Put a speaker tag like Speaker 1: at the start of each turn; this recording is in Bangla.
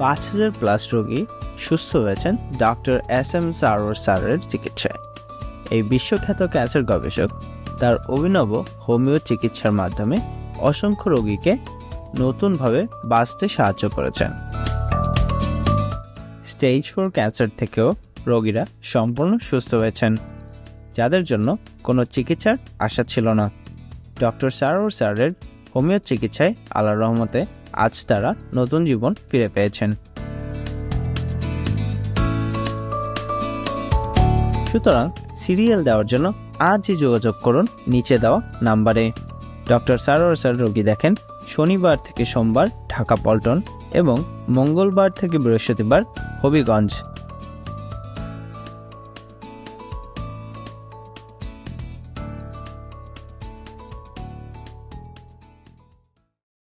Speaker 1: 5,000+ রোগী সুস্থ হয়েছেন ডক্টর SM সারোয়ার স্যারের চিকিৎসায়। এই বিশ্বখ্যাত ক্যান্সার গবেষক তার অভিনব হোমিও চিকিৎসার মাধ্যমে অসংখ্য রোগীকে নতুনভাবে বাঁচতে সাহায্য করেছেন। স্টেজ 4 ক্যান্সার থেকেও রোগীরা সম্পূর্ণ সুস্থ হয়েছেন, যাদের জন্য কোনো চিকিৎসার আশা ছিল না। ডক্টর সারোয়ার স্যারের হোমিও চিকিৎসায় আল্লাহর রহমতে আজ তারা নতুন জীবন ফিরে পেয়েছেন। সুতরাং সিরিয়াল দেওয়ার জন্য আজই যোগাযোগ করুন নিচে দেওয়া নাম্বারে। ডক্টর সারোয়ার স্যার রোগী দেখেন শনিবার থেকে সোমবার ঢাকা পল্টন এবং মঙ্গলবার থেকে বৃহস্পতিবার হবিগঞ্জ।